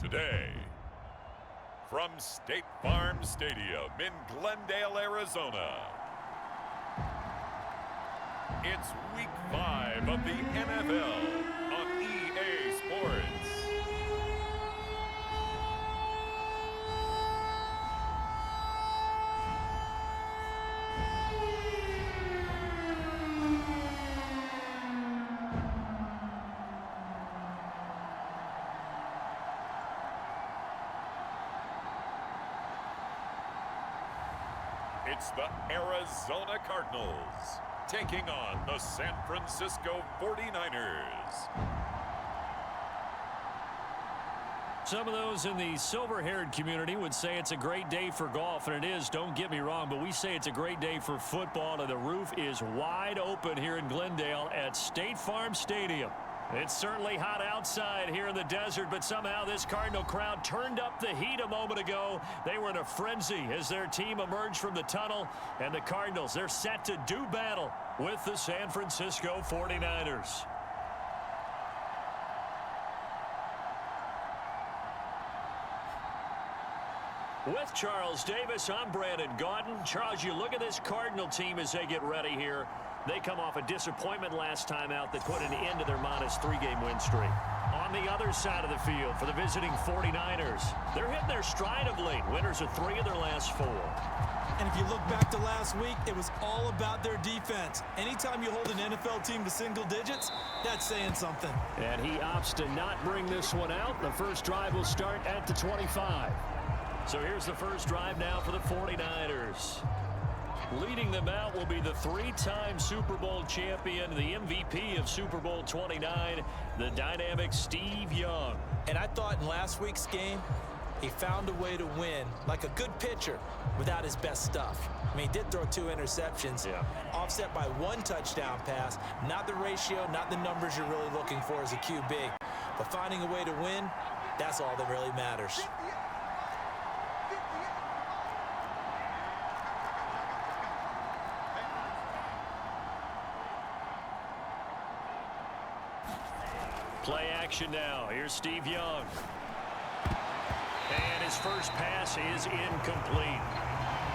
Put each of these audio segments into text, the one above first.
Today, from State Farm Stadium in Glendale, Arizona, it's Week 5 of the NFL on EA Sports. It's the Arizona Cardinals taking on the San Francisco 49ers. Some of those in the silver-haired community would say it's a great day for golf, and it is, don't get me wrong, but we say it's a great day for football, and the roof is wide open here in Glendale at State Farm Stadium. It's certainly hot outside here in the desert, but somehow this Cardinal crowd turned up the heat a moment ago. They were in a frenzy as their team emerged from the tunnel, and the Cardinals, they're set to do battle with the San Francisco 49ers. With Charles Davis, I'm Brandon Gaudin. Charles, you look at this Cardinal team as they get ready here. They come off a disappointment last time out that put an end to their -3-game win streak. On the other side of the field for the visiting 49ers, they're hitting their stride of late. Winners of 3 of their last 4. And if you look back to last week, it was all about their defense. Anytime you hold an NFL team to single digits, that's saying something. And he opts to not bring this one out. The first drive will start at the 25. So here's the first drive now for the 49ers. Leading them out will be the 3-time Super Bowl champion, the MVP of Super Bowl 29, the dynamic Steve Young. And I thought in last week's game, he found a way to win like a good pitcher without his best stuff. I mean, he did throw 2 interceptions, offset by 1 touchdown pass. Not the ratio, not the numbers you're really looking for as a QB. But finding a way to win, that's all that really matters. Play action now. Here's Steve Young. And his first pass is incomplete.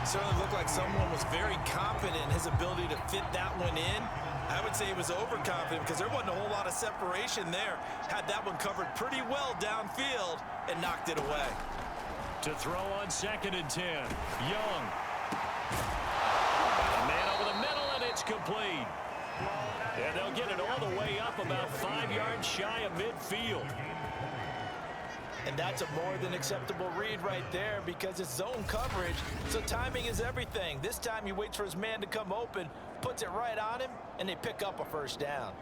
Certainly looked like someone was very confident in his ability to fit that one in. I would say he was overconfident because there wasn't a whole lot of separation there. Had that one covered pretty well downfield and knocked it away. To throw on 2nd and 10. Young. Man over the middle, and it's complete. And they'll get it all the way up about 5 yards shy of midfield. And that's a more than acceptable read right there because it's zone coverage, so timing is everything. This time he waits for his man to come open, puts it right on him, and they pick up a first down.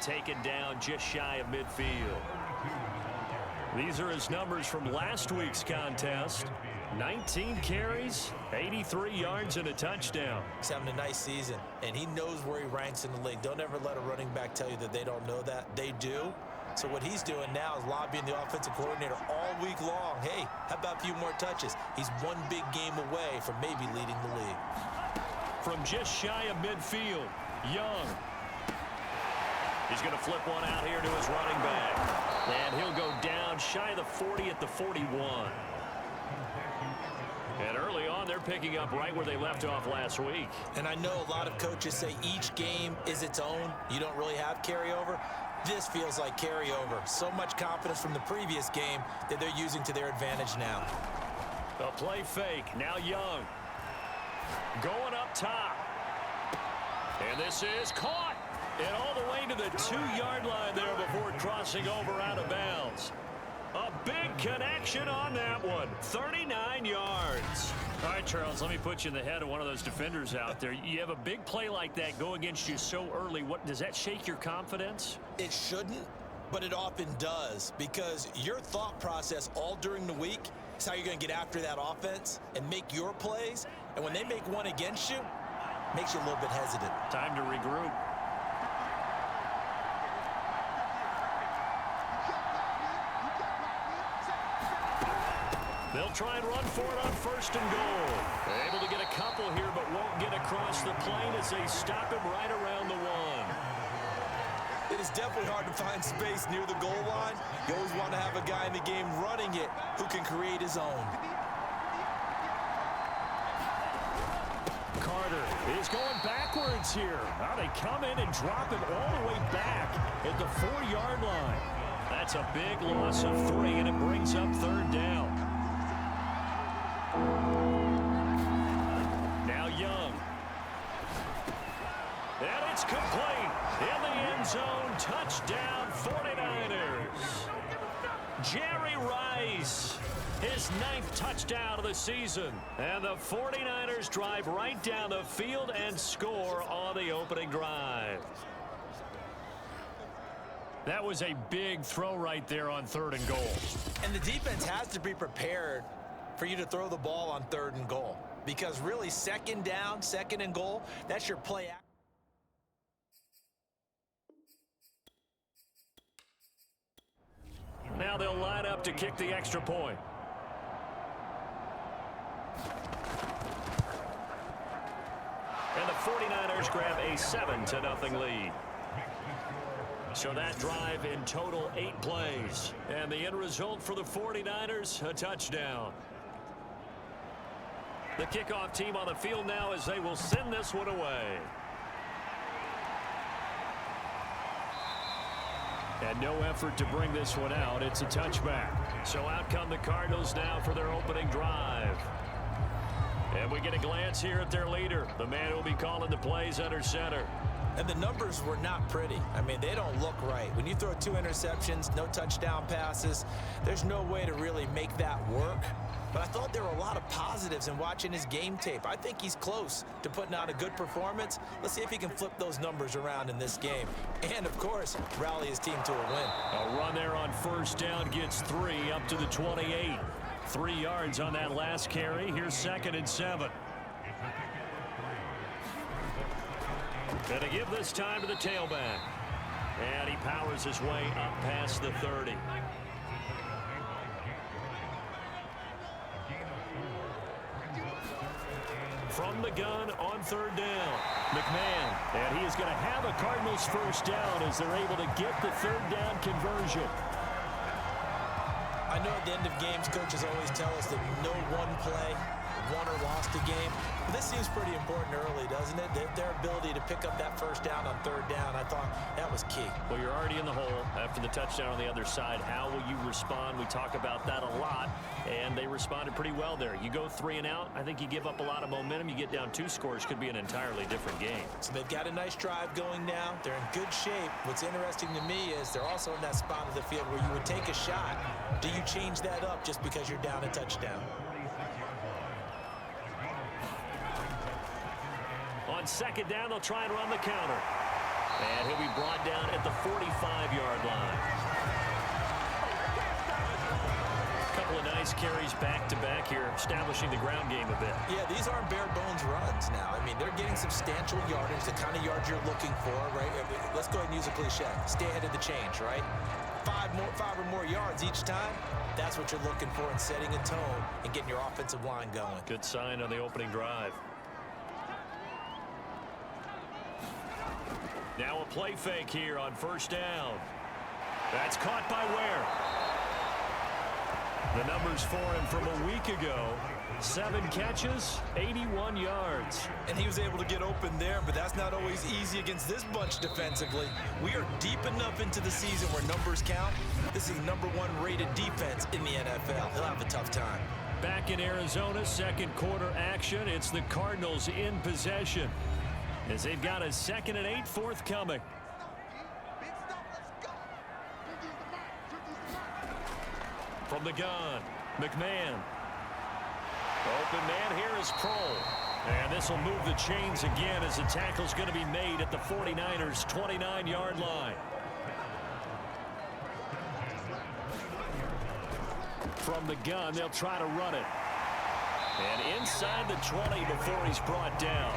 Taken down just shy of midfield. These are his numbers from last week's contest. 19 carries, 83 yards, and a touchdown. He's having a nice season, and he knows where he ranks in the league. Don't ever let a running back tell you that they don't know that. They do. So what he's doing now is lobbying the offensive coordinator all week long. Hey, how about a few more touches? He's one big game away from maybe leading the league. From just shy of midfield, Young. He's going to flip one out here to his running back. And he'll go down shy of the 40 at the 41. And early on, they're picking up right where they left off last week. And I know a lot of coaches say each game is its own. You don't really have carryover. This feels like carryover. So much confidence from the previous game that they're using to their advantage now. A play fake. Now Young. Going up top. And this is caught. And all the way to the 2-yard line there before crossing over out of bounds. A big connection on that one. 39 yards. All right, Charles, let me put you in the head of one of those defenders out there. You have a big play like that go against you so early. What does that shake your confidence? It shouldn't, but it often does because your thought process all during the week is how you're going to get after that offense and make your plays. And when they make one against you, it makes you a little bit hesitant. Time to regroup. They'll try and run for it on 1st and goal. Able to get a couple here, but won't get across the plane as they stop him right around the 1. It is definitely hard to find space near the goal line. You always want to have a guy in the game running it who can create his own. Carter is going backwards here. Now they come in and drop him all the way back at the 4-yard line. That's a big loss of 3, and it brings up 3rd down. Now Young. And it's complete. In the end zone, touchdown 49ers. Jerry Rice, his 9th touchdown of the season. And the 49ers drive right down the field and score on the opening drive. That was a big throw right there on 3rd and goal. And the defense has to be prepared for you to throw the ball on 3rd and goal. Because really, 2nd down, 2nd and goal, that's your play action. Now they'll line up to kick the extra point. And the 49ers grab a 7-0 lead. So that drive in total 8 plays. And the end result for the 49ers, a touchdown. The kickoff team on the field now as they will send this one away. And no effort to bring this one out. It's a touchback. So out come the Cardinals now for their opening drive. And we get a glance here at their leader, the man who will be calling the plays under center. And the numbers were not pretty. I mean, they don't look right. When you throw 2 interceptions, no touchdown passes, there's no way to really make that work. But I thought there were a lot of positives in watching his game tape. I think he's close to putting out a good performance. Let's see if he can flip those numbers around in this game. And, of course, rally his team to a win. A run there on 1st down gets 3 up to the 28. 3 yards on that last carry. Here's 2nd and 7. And to give this time to the tailback. And he powers his way up past the 30. From the gun on 3rd down. McMahon. And he is going to have a Cardinals 1st down as they're able to get the 3rd down conversion. I know at the end of games, coaches always tell us that no one play won or lost a game. But this seems pretty important early, doesn't it? Their ability to pick up that 1st down on 3rd down, I thought that was key. Well, you're already in the hole after the touchdown on the other side. How will you respond? We talk about that a lot, and they responded pretty well there. You go 3 and out, I think you give up a lot of momentum. You get down 2 scores, could be an entirely different game. So they've got a nice drive going now. They're in good shape. What's interesting to me is they're also in that spot of the field where you would take a shot. Do you change that up just because you're down a touchdown? On 2nd down, they'll try and run the counter. And he'll be brought down at the 45-yard line. A couple of nice carries back-to-back here, establishing the ground game a bit. Yeah, these aren't bare-bones runs now. I mean, they're getting substantial yardage, the kind of yards you're looking for, right? Let's go ahead and use a cliche. Stay ahead of the change, right? 5 or more yards each time. That's what you're looking for in setting a tone and getting your offensive line going. Good sign on the opening drive. Now a play fake here on 1st down. That's caught by Ware. The numbers for him from a week ago. 7 catches, 81 yards. And he was able to get open there, but that's not always easy against this bunch defensively. We are deep enough into the season where numbers count. This is the #1 rated defense in the NFL. He'll have a tough time. Back in Arizona, 2nd quarter action. It's the Cardinals in possession, as they've got a 2nd and 8 forthcoming. From the gun, McMahon. Open man here is Kroll. And this will move the chains again as the tackle's going to be made at the 49ers' 29-yard line. From the gun, they'll try to run it. And inside the 20 before he's brought down.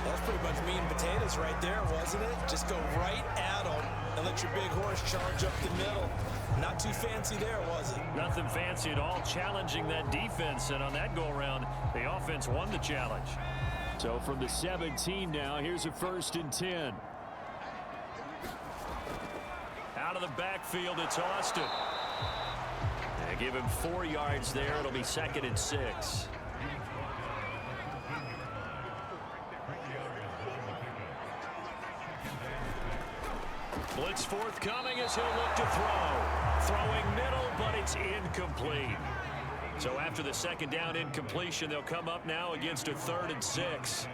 That's pretty much meat and potatoes right there, wasn't it? Just go right at them and let your big horse charge up the middle. Not too fancy there, was it? Nothing fancy at all, challenging that defense, and on that go-around, the offense won the challenge. So from the 17 now, here's a 1st and 10. Out of the backfield, it's Austin. They give him 4 yards there. It'll be 2nd and 6. Blitz forthcoming as he'll look to throw. Throwing middle, but it's incomplete. So after the 2nd down incompletion, they'll come up now against a 3rd and 6.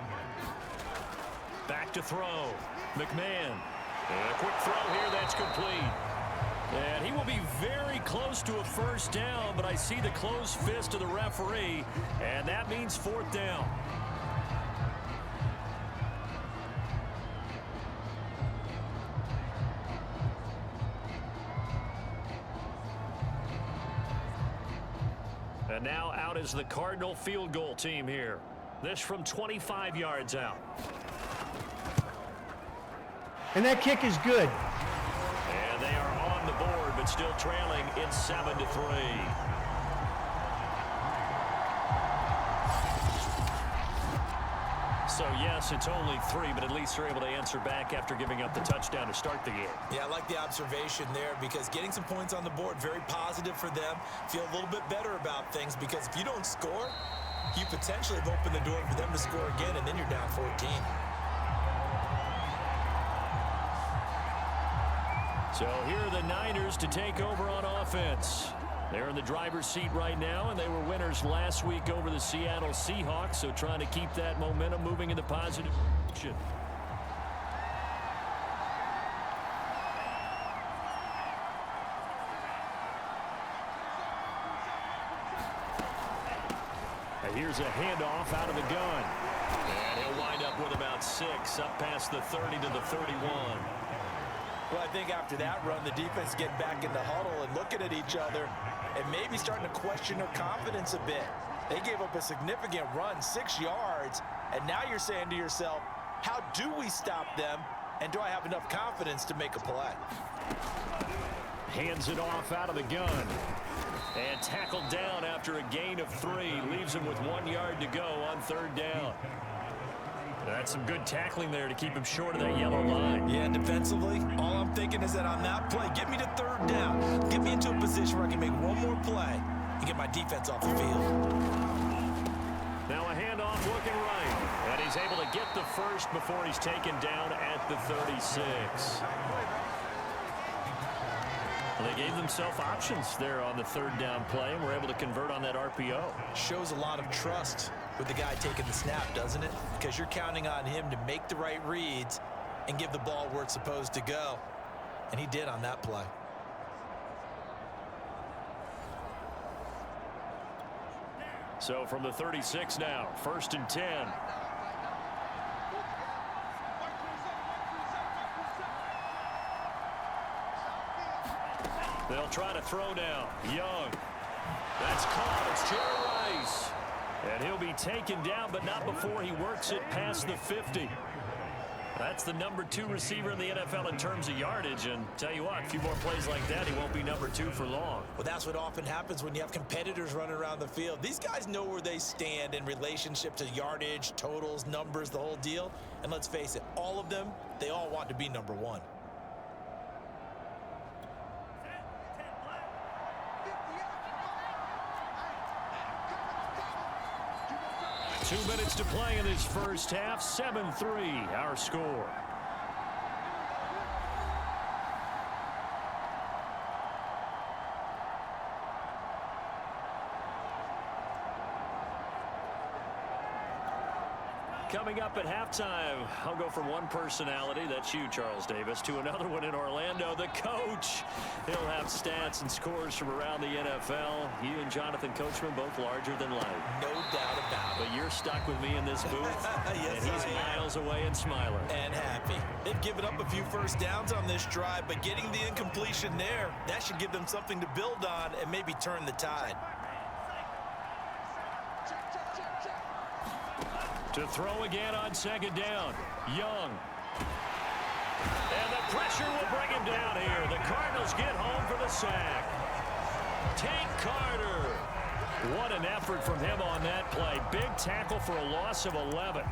Back to throw. McMahon. And a quick throw here, that's complete. And he will be very close to a 1st down, but I see the closed fist of the referee, and that means 4th down. And now out is the Cardinal field goal team here. This from 25 yards out. And that kick is good. And they are on the board, but still trailing. It's 7-3. So, yes, it's only 3, but at least they're able to answer back after giving up the touchdown to start the game. Yeah, I like the observation there because getting some points on the board, very positive for them. Feel a little bit better about things because if you don't score, you potentially have opened the door for them to score again, and then you're down 14. So here are the Niners to take over on offense. They're in the driver's seat right now, and they were winners last week over the Seattle Seahawks, so trying to keep that momentum moving in the positive direction. And here's a handoff out of the gun. And he'll wind up with about 6, up past the 30 to the 31. Well, I think after that run, the defense getting back in the huddle and looking at each other and maybe starting to question their confidence a bit. They gave up a significant run, 6 yards, and now you're saying to yourself, how do we stop them, and do I have enough confidence to make a play? Hands it off out of the gun. And tackled down after a gain of 3. Leaves him with 1 yard to go on 3rd down. That's some good tackling there to keep him short of that yellow line. Yeah, and defensively, all I'm thinking is that on that play, get me to 3rd down. Get me into a position where I can make one more play and get my defense off the field. Now a handoff looking right. And he's able to get the 1st before he's taken down at the 36. Well, they gave themselves options there on the 3rd down play and were able to convert on that RPO. Shows a lot of trust with the guy taking the snap, doesn't it? Because you're counting on him to make the right reads and give the ball where it's supposed to go. And he did on that play. So from the 36 now, 1st and 10. They'll try to throw now. Young. That's caught. It's Jerry Rice. And he'll be taken down, but not before he works it past the 50. That's the number 2 receiver in the NFL in terms of yardage. And tell you what, a few more plays like that, he won't be number 2 for long. Well, that's what often happens when you have competitors running around the field. These guys know where they stand in relationship to yardage, totals, numbers, the whole deal. And let's face it, all of them, they all want to be number 1. 2 minutes to play in this first half. 7-3, our score. Coming up at halftime, I'll go from one personality, that's you, Charles Davis, to another one in Orlando, the coach. He'll have stats and scores from around the NFL. You and Jonathan Coachman both larger than life. No doubt about it. But you're stuck with me in this booth, yes, and he's miles away and smiling. And happy. They've given up a few first downs on this drive, but getting the incompletion there, that should give them something to build on and maybe turn the tide. To throw again on 2nd down. Young. And the pressure will bring him down here. The Cardinals get home for the sack. Tank Carter. What an effort from him on that play. Big tackle for a loss of 11.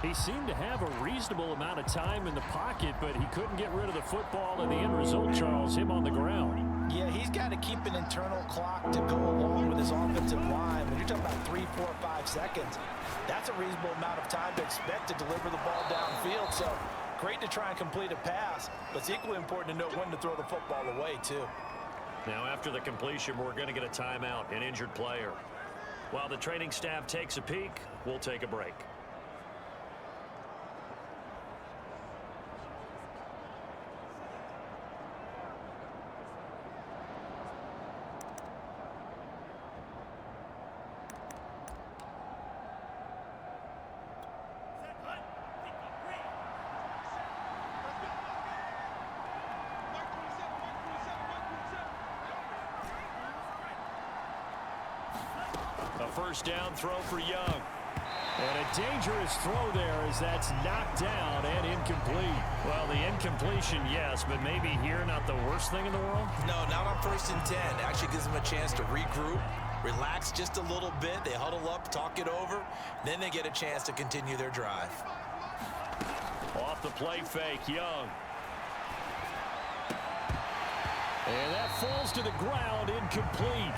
He seemed to have a reasonable amount of time in the pocket, but he couldn't get rid of the football, and the end result, Charles, him on the ground. Yeah, he's got to keep an internal clock to go along with his offensive line. When you're talking about 3, 4, 5 seconds, that's a reasonable amount of time to expect to deliver the ball downfield. So great to try and complete a pass, but it's equally important to know when to throw the football away, too. Now, after the completion, we're going to get a timeout, an injured player. While the training staff takes a peek, we'll take a break. A first down throw for Young. And a dangerous throw there as that's knocked down and incomplete. Well, the incompletion, yes, but maybe here not the worst thing in the world? No, not on 1st and 10. Actually gives them a chance to regroup, relax just a little bit. They huddle up, talk it over, then they get a chance to continue their drive. Off the play fake, Young. And that falls to the ground, incomplete.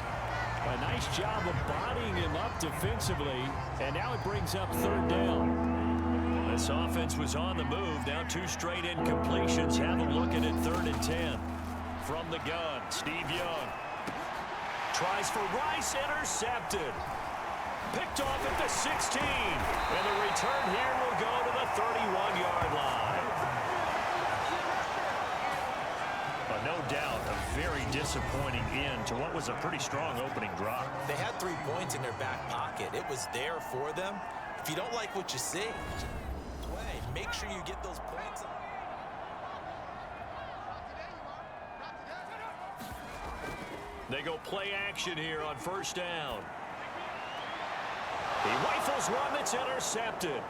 A nice job of bodying him up defensively, and now it brings up 3rd down. This offense was on the move. Now 2 straight incompletions have them looking at 3rd and 10. From the gun, Steve Young. Tries for Rice, intercepted. Picked off at the 16. And the return here will go to the 31-yard line. But no doubt, a very disappointing end to what was a pretty strong opening drive. They had 3 points in their back pocket. It was there for them. If you don't like what you see, play. Make sure you get those points. They go play action here on 1st down. He rifles one that's intercepted.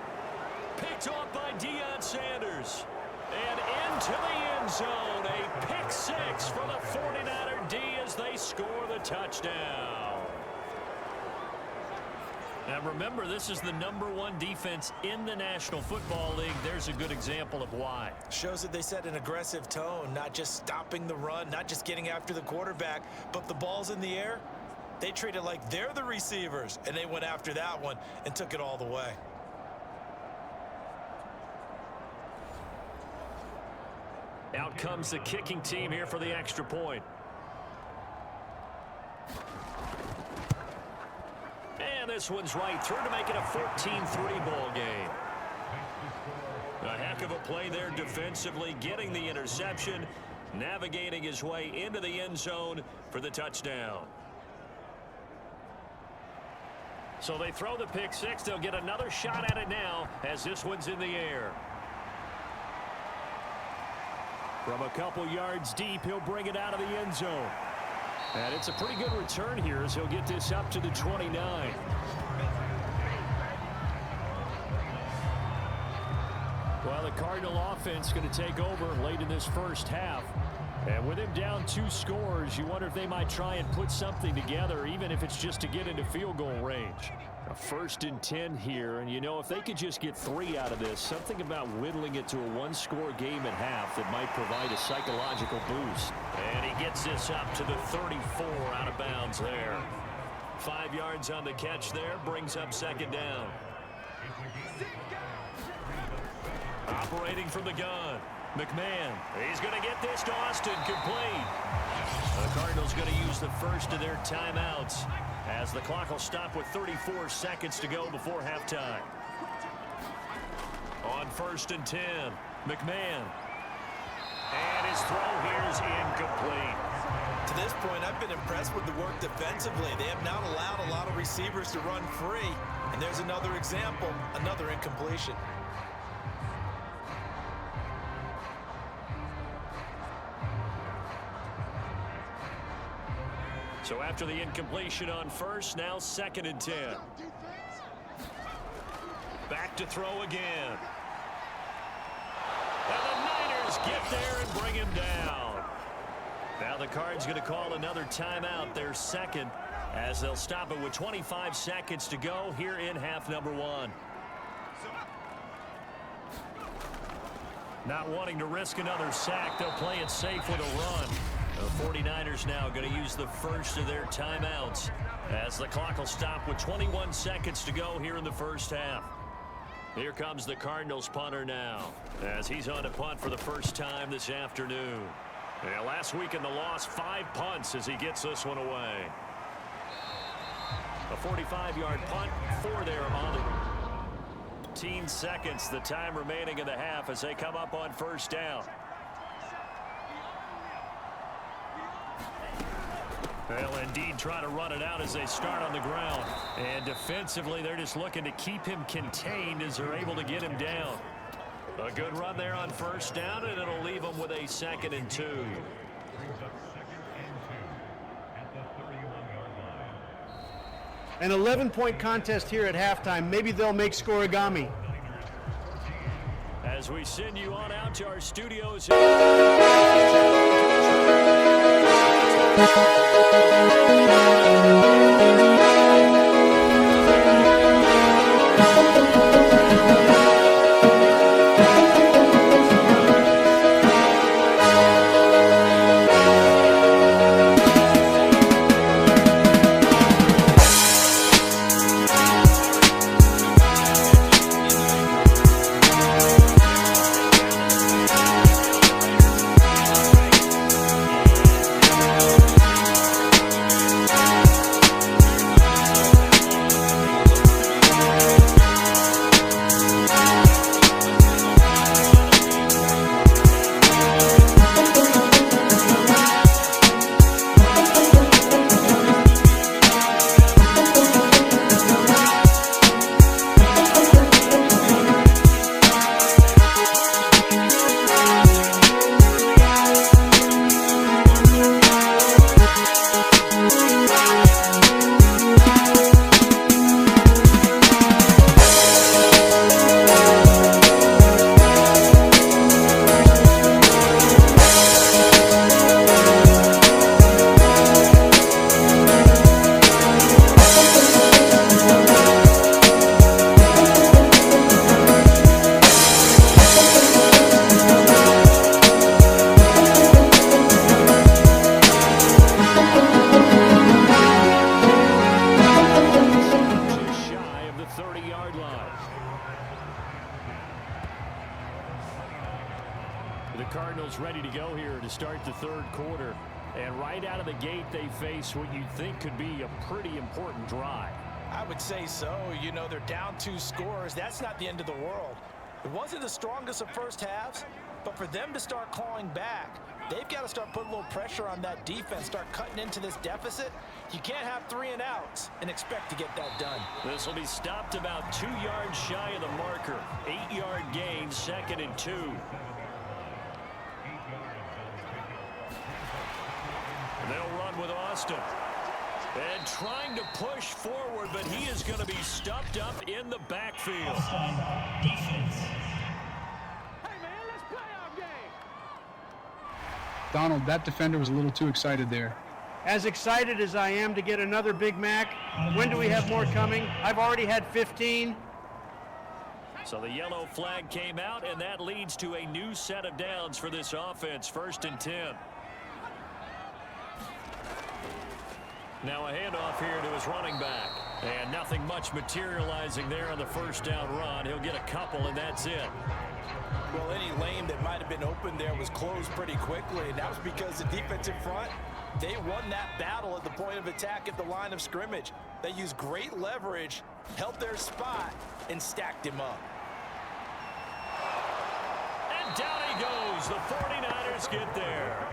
Picked off by Deion Sanders. And into the end zone. A pick 6 for the 49er D as they score the touchdown. Now remember, this is the #1 defense in the National Football League. There's a good example of why. Shows that they set an aggressive tone, not just stopping the run, not just getting after the quarterback, but the ball's in the air. They treat it like they're the receivers, and they went after that one and took it all the way. Out comes the kicking team here for the extra point. And this one's right through to make it a 14-3 ball game. A heck of a play there defensively, getting the interception, navigating his way into the end zone for the touchdown. So they throw the pick 6. They'll get another shot at it now as this one's in the air. From a couple yards deep, he'll bring it out of the end zone. And it's a pretty good return here as he'll get this up to the 29. Well, the Cardinal offense going to take over late in this first half. And with him down 2 scores, you wonder if they might try and put something together, even if it's just to get into field goal range. A 1st and 10 here, and you know, if they could just get 3 out of this, something about whittling it to a 1-score game at half that might provide a psychological boost. And he gets this up to the 34 out of bounds there. 5 yards on the catch there, brings up 2nd down. Operating from the gun, McMahon. He's going to get this to Austin, complete. The Cardinals going to use the first of their timeouts as the clock will stop with 34 seconds to go before halftime. On 1st and 10, McMahon. And his throw here is incomplete. To this point, I've been impressed with the work defensively. They have not allowed a lot of receivers to run free. And there's another example, another incompletion. So after the incompletion on 1st, now 2nd and 10. Back to throw again. And the just get there and bring him down. Now the Cards going to call another timeout, their second, as they'll stop it with 25 seconds to go here in half number 1. Not wanting to risk another sack, they'll play it safe with a run. The 49ers now going to use the first of their timeouts as the clock will stop with 21 seconds to go here in the first half. Here comes the Cardinals punter now as he's on a punt for the first time this afternoon. Yeah, last week in the loss, 5 punts as he gets this one away. A 45-yard punt, 4 there on it. 15 seconds, the time remaining in the half as they come up on first down. They'll indeed try to run it out as they start on the ground. And defensively, they're just looking to keep him contained as they're able to get him down. A good run there on first down, and it'll leave them with a 2nd and 2. An 11-point contest here at halftime. Maybe they'll make scoregami. As we send you on out to our studios. The Cardinals ready to go here to start the third quarter. And right out of the gate, they face what you think could be a pretty important drive. I would say so. You know, they're down 2 scores. That's not the end of the world. It wasn't the strongest of first halves, but for them to start clawing back, they've got to start putting a little pressure on that defense, start cutting into this deficit. You can't have 3 and outs and expect to get that done. This will be stopped about 2 yards shy of the marker. 8-yard gain, 2nd and 2. They'll run with Austin. And trying to push forward, but he is going to be stuffed up in the backfield. Defense. Hey, man, let's play our game. Donald, that defender was a little too excited there. As excited as I am to get another Big Mac, when do we have more coming? I've already had 15. So the yellow flag came out, and that leads to a new set of downs for this offense. 1st and 10. Now a handoff here to his running back. And nothing much materializing there on the first down run. He'll get a couple, and that's it. Well, any lane that might have been open there was closed pretty quickly. And that was because the defensive front, they won that battle at the point of attack at the line of scrimmage. They used great leverage, held their spot, and stacked him up. And down he goes. The 49ers get there.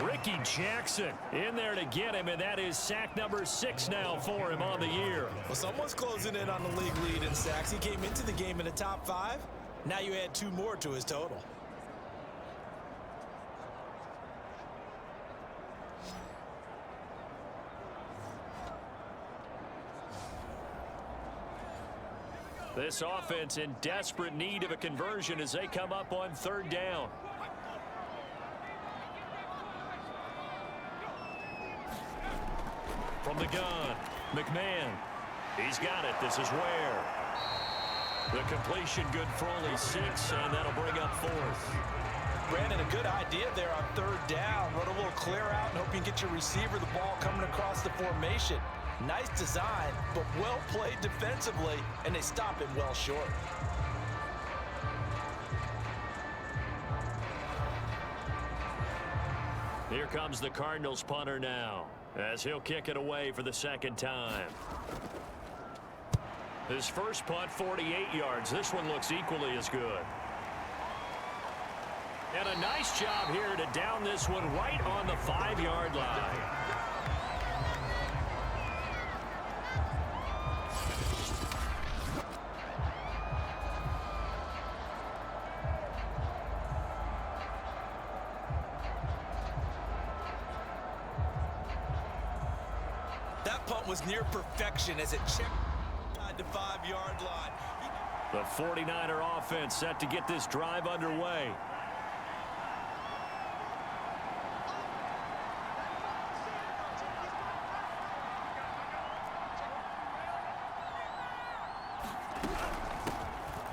Ricky Jackson in there to get him, and that is sack number 6 now for him on the year. Well, someone's closing in on the league lead in sacks. He came into the game in the top 5. Now you add 2 more to his total. This offense in desperate need of a conversion as they come up on 3rd down. From the gun, McMahon. He's got it. This is Ware. The completion good for only 6, and that'll bring up 4th. Brandon, a good idea there on 3rd down. Run a little clear out and hope you can get your receiver the ball coming across the formation. Nice design, but well played defensively, and they stop him well short. Here comes the Cardinals punter now, as he'll kick it away for the 2nd time. His first punt, 48 yards. This one looks equally as good. And a nice job here to down this one right on the 5-yard line. That punt was near perfection as it checked the 5-yard line. The 49er offense set to get this drive underway.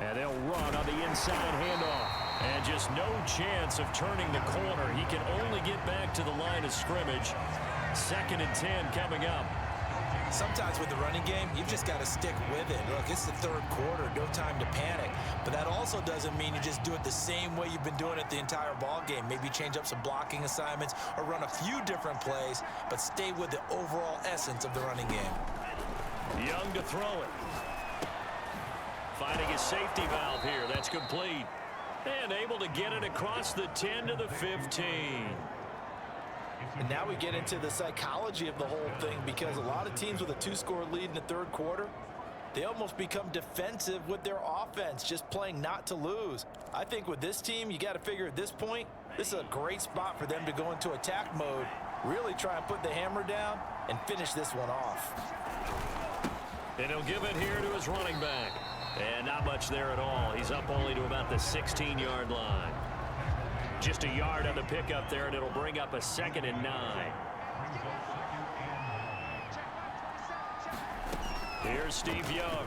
And they'll run on the inside handoff. And just no chance of turning the corner. He can only get back to the line of scrimmage. 2nd and 10 coming up. Sometimes with the running game, you've just got to stick with it. Look, it's the 3rd quarter, no time to panic. But that also doesn't mean you just do it the same way you've been doing it the entire ball game. Maybe change up some blocking assignments or run a few different plays, but stay with the overall essence of the running game. Young to throw it. Finding his safety valve here. That's complete. And able to get it across the 10 to the 15. And now we get into the psychology of the whole thing, because a lot of teams with a 2-score lead in the 3rd quarter, they almost become defensive with their offense, just playing not to lose. I think with this team, you got to figure at this point, this is a great spot for them to go into attack mode, really try and put the hammer down and finish this one off. And he'll give it here to his running back. And not much there at all. He's up only to about the 16-yard line. Just a yard on the pickup there, and it'll bring up a 2nd and 9. Here's Steve Young.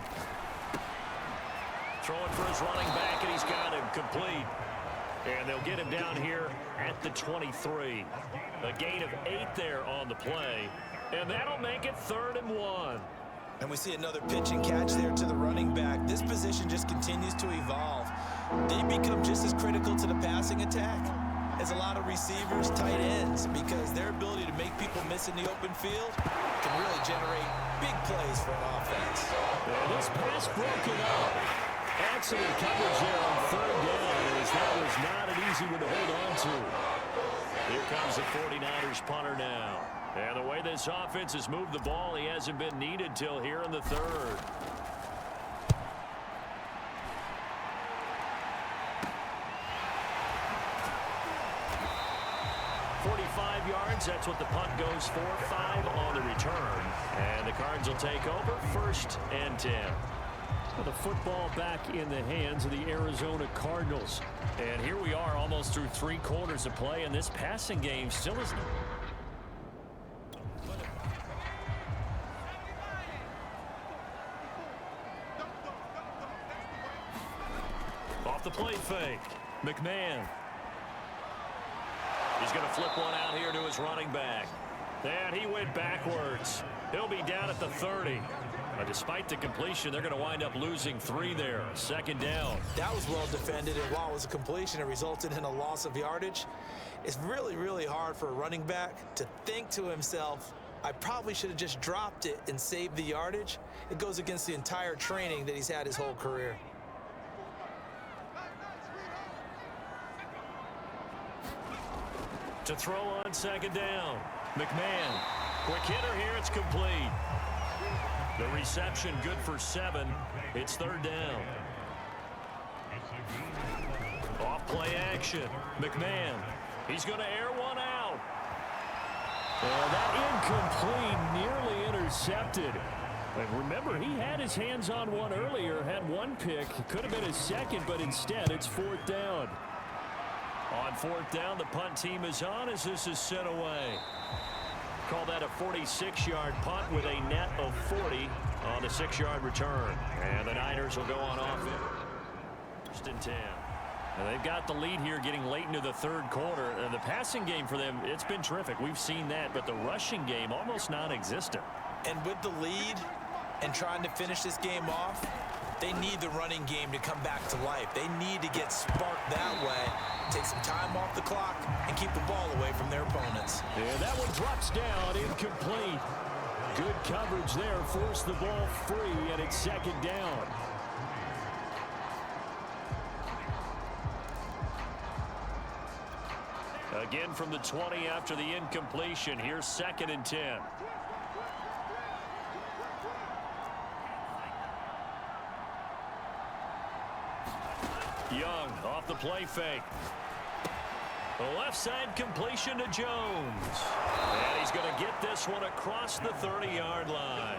Throwing for his running back, and he's got him complete. And they'll get him down here at the 23. A gain of 8 there on the play. And that'll make it 3rd and 1. And we see another pitch and catch there to the running back. This position just continues to evolve. They become just as critical to the passing attack as a lot of receivers, tight ends, because their ability to make people miss in the open field can really generate big plays for an offense. And this pass broken up. Excellent coverage there on 3rd down, as that was not an easy one to hold on to. Here comes the 49ers punter now. And the way this offense has moved the ball, he hasn't been needed till here in the 3rd. Yards, that's what the punt goes for. 5 on the return, and the Cards will take over. 1st and 10. So the football back in the hands of the Arizona Cardinals, and here we are almost through 3 quarters of play, and this passing game still isn't. Off the play fake, McMahon. He's going to flip one out here to his running back. And he went backwards. He'll be down at the 30. Despite the completion, they're going to wind up losing 3 there. 2nd down. That was well defended, and while it was a completion, it resulted in a loss of yardage. It's really, really hard for a running back to think to himself, I probably should have just dropped it and saved the yardage. It goes against the entire training that he's had his whole career. To throw on 2nd down. McMahon. Quick hitter here. It's complete. The reception good for 7. It's 3rd down. Off play action. McMahon. He's going to air one out. And that incomplete, nearly intercepted. And remember, he had his hands on one earlier, had 1 pick. Could have been his 2nd, but instead it's 4th down. On 4th down, the punt team is on as this is sent away. call that a 46-yard punt with a net of 40 on the 6-yard return. And the Niners will go on offense. First and 10. And they've got the lead here getting late into the third quarter. And the passing game for them, it's been terrific. We've seen that, but the rushing game almost non-existent. And with the lead and trying to finish this game off, they need the running game to come back to life. They need to get sparked that way, take some time off the clock, and keep the ball away from their opponents. And that one drops down, incomplete. Good coverage there, forced the ball free, and it's second down. Again from the 20 after the incompletion. Here's 2nd and 10. Young off the play fake. The left side completion to Jones. And he's going to get this one across the 30-yard line.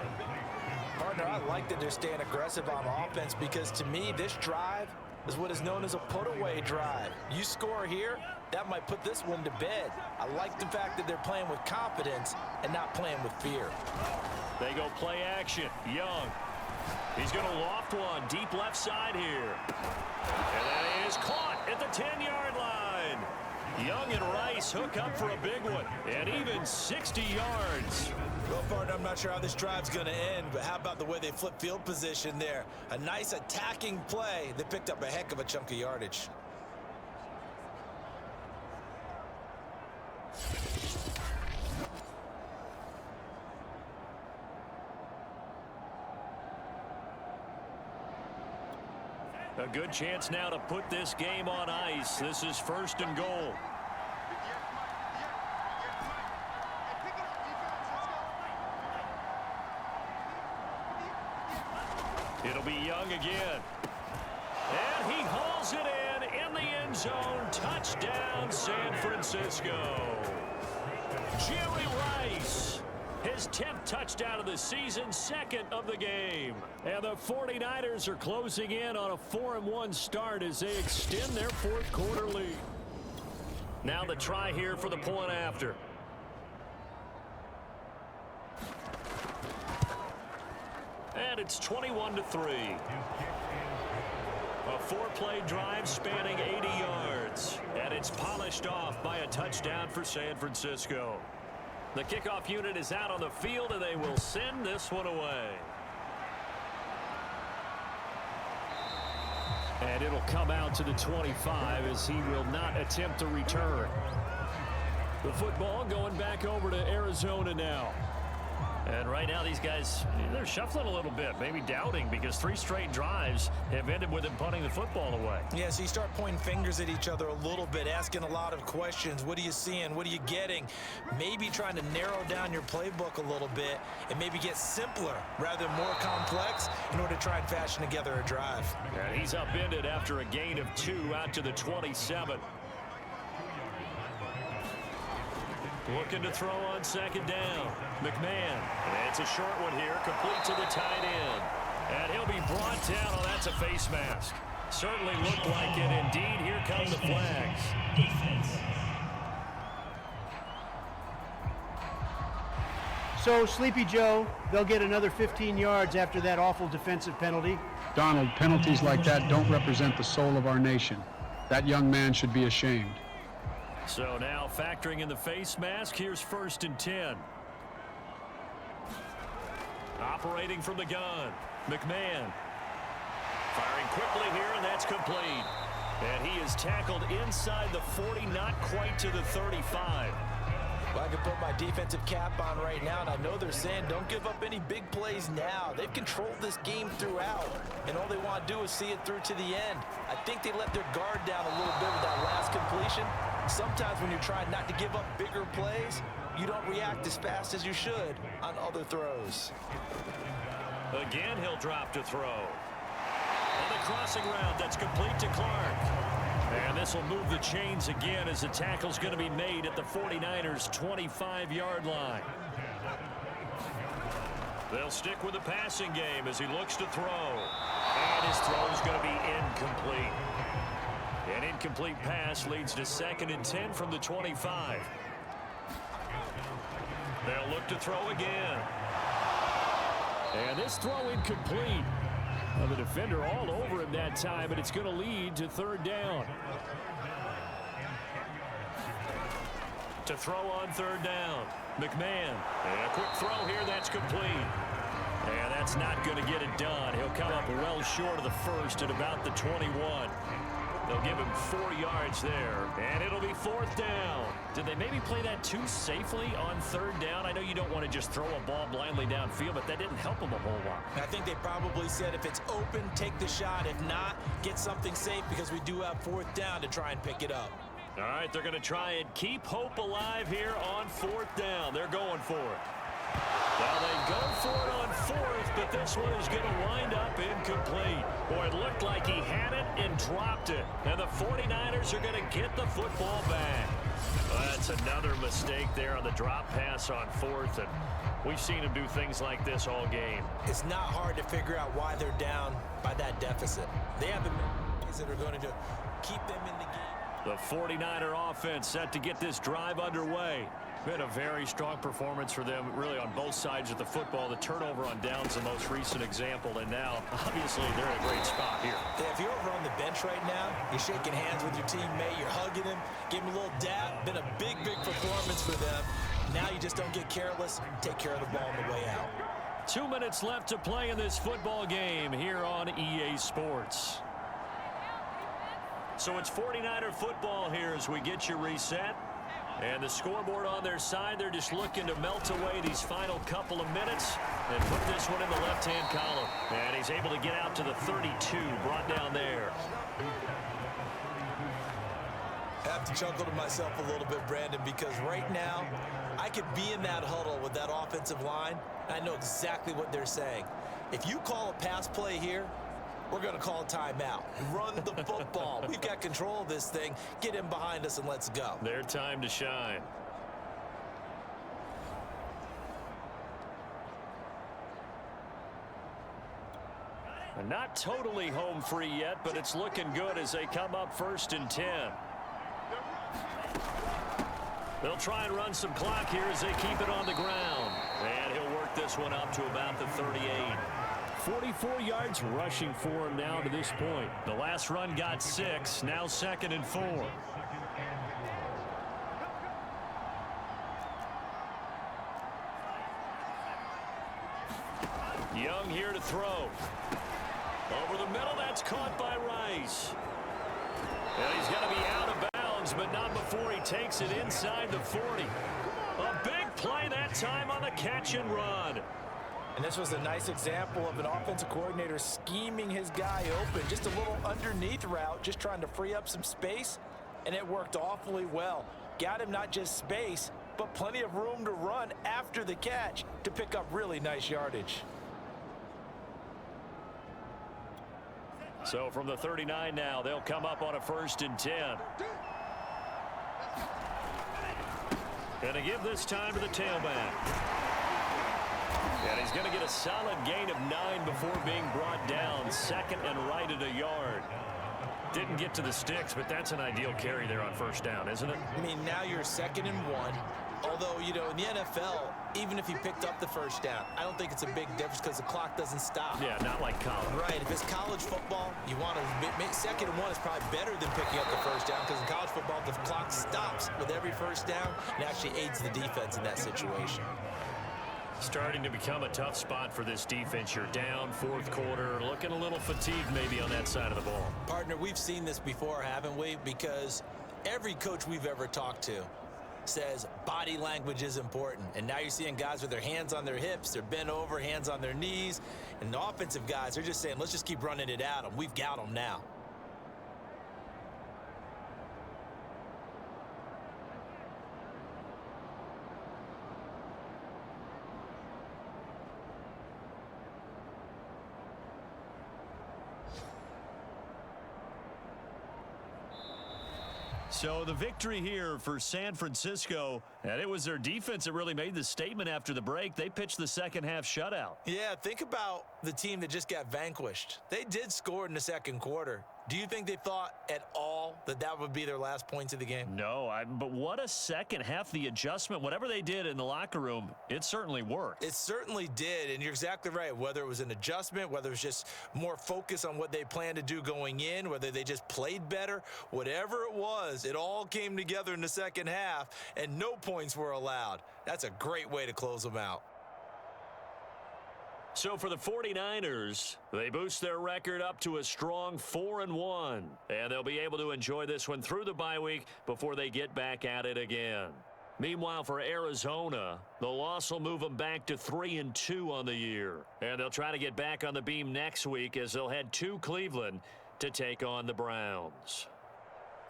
Partner, I like that they're staying aggressive on offense because to me, this drive is what is known as a put-away drive. You score here, that might put this one to bed. I like the fact that they're playing with confidence and not playing with fear. They go play action. Young. He's going to loft one deep left side here. And that is caught at the 10-yard line. Young and Rice hook up for a big one. And even 60 yards. Well, partner, I'm not sure how this drive's going to end, but how about the way they flip field position there? A nice attacking play. They picked up a heck of a chunk of yardage. A good chance now to put this game on ice. This is 1st and goal. It'll be Young again. And he hauls it in the end zone. Touchdown, San Francisco. Jerry Rice. His 10th touchdown of the season, 2nd of the game. And the 49ers are closing in on a 4-1 start as they extend their 4th quarter lead. Now the try here for the point after. And it's 21-3. A 4-play drive spanning 80 yards. And it's polished off by a touchdown for San Francisco. The kickoff unit is out on the field, and they will send this one away. And it'll come out to the 25 as he will not attempt to return. The football going back over to Arizona now. And right now these guys, they're shuffling a little bit, maybe doubting, because 3 straight drives have ended with them punting the football away. Yeah, so you start pointing fingers at each other a little bit, asking a lot of questions. What are you seeing? What are you getting? Maybe trying to narrow down your playbook a little bit and maybe get simpler rather than more complex in order to try and fashion together a drive. And he's upended after a gain of 2 out to the 27. Looking to throw on 2nd down. McMahon. And it's a short one here, complete to the tight end. And he'll be brought down. Oh, that's a face mask. Certainly looked like it. Indeed, here come the flags. So, Sleepy Joe, they'll get another 15 yards after that awful defensive penalty. Donald, penalties like that don't represent the soul of our nation. That young man should be ashamed. So now factoring in the face mask, here's 1st and 10. Operating from the gun, McMahon. Firing quickly here, and that's complete. And he is tackled inside the 40, not quite to the 35. Well, I can put my defensive cap on right now, and I know they're saying don't give up any big plays now. They've controlled this game throughout, and all they want to do is see it through to the end. I think they let their guard down a little bit with that last completion. Sometimes when you're trying not to give up bigger plays, you don't react as fast as you should on other throws. Again, he'll drop to throw. On the crossing route, that's complete to Clark. And this will move the chains again as the tackle's going to be made at the 49ers' 25-yard line. They'll stick with the passing game as he looks to throw. And his throw is going to be incomplete. An incomplete pass leads to 2nd and 10 from the 25. They'll look to throw again. And this throw incomplete. Well, the defender all over him that time, and it's going to lead to third down. To throw on third down, McMahon. And a quick throw here, that's complete. And that's not going to get it done. He'll come up well short of the first at about the 21. They'll give him 4 yards there, and it'll be fourth down. Did they maybe play that too safely on third down? I know you don't want to just throw a ball blindly downfield, but that didn't help them a whole lot. I think they probably said if it's open, take the shot. If not, get something safe because we do have fourth down to try and pick it up. All right, they're going to try and keep hope alive here on fourth down. They're going for it. Well, they go for it on fourth, but this one is going to wind up incomplete. Boy, it looked like he had it and dropped it. And the 49ers are going to get the football back. Well, that's another mistake there on the drop pass on fourth, and we've seen him do things like this all game. It's not hard to figure out why they're down by that deficit. They have the things that are going to keep them in the game. The 49er offense set to get this drive underway. Been a very strong performance for them, really, on both sides of the football. The turnover on downs, the most recent example, and now, obviously, they're in a great spot here. Yeah, if you're over on the bench right now, you're shaking hands with your teammate, you're hugging him, giving him a little dap. Been a big, big performance for them. Now you just don't get careless. Take care of the ball on the way out. 2 minutes left to play in this football game here on EA Sports. So it's 49er football here as we get you reset. And the scoreboard on their side, they're just looking to melt away these final couple of minutes and put this one in the left-hand column. And he's able to get out to the 32, brought down there. I have to chuckle to myself a little bit, Brandon, because right now I could be in that huddle with that offensive line, and I know exactly what they're saying. If you call a pass play here, we're going to call a timeout. Run the football. We've got control of this thing. Get him behind us and let's go. Their time to shine. And not totally home free yet, but it's looking good as they come up 1st and 10. They'll try and run some clock here as they keep it on the ground. And he'll work this one up to about the 38. 44 yards rushing for him now to this point. The last run got 6, now 2nd and 4. Young here to throw. Over the middle, that's caught by Rice. And he's going to be out of bounds, but not before he takes it inside the 40. A big play that time on the catch and run. And this was a nice example of an offensive coordinator scheming his guy open. Just a little underneath route, just trying to free up some space, and it worked awfully well. Got him not just space, but plenty of room to run after the catch to pick up really nice yardage. So from the 39 now, they'll come up on a 1st and 10. And to give this time to the tailback. And he's going to get a solid gain of 9 before being brought down. 2nd and right at a yard. Didn't get to the sticks, but that's an ideal carry there on 1st down, isn't it? I mean, now you're 2nd and 1. Although, you know, in the NFL, even if you picked up the 1st down, I don't think it's a big difference because the clock doesn't stop. Yeah, not like college. Right. If it's college football, you want to make 2nd and 1 is probably better than picking up the 1st down because in college football, the clock stops with every 1st down and actually aids the defense in that situation. Starting to become a tough spot for this defense. You're down 4th quarter, looking a little fatigued maybe on that side of the ball. Partner, we've seen this before, haven't we? Because every coach we've ever talked to says body language is important. And now you're seeing guys with their hands on their hips, they're bent over, hands on their knees. And the offensive guys, they're just saying, let's just keep running it at them. We've got them now. So the victory here for San Francisco, And it was their defense that really made the statement after the break. They pitched the second half shutout. Yeah, think about the team that just got vanquished. They did score in the second quarter. Do you think they thought at all that that would be their last points of the game? No, but what a second half. The adjustment, whatever they did in the locker room, it certainly worked. It certainly did, and you're exactly right. Whether it was an adjustment, whether it was just more focus on what they planned to do going in, whether they just played better, whatever it was, it all came together in the second half, and no points were allowed. That's a great way to close them out. So for the 49ers, they boost their record up to a strong 4-1. And they'll be able to enjoy this one through the bye week before they get back at it again. Meanwhile, for Arizona, the loss will move them back to 3-2 on the year. And they'll try to get back on the beam next week as they'll head to Cleveland to take on the Browns.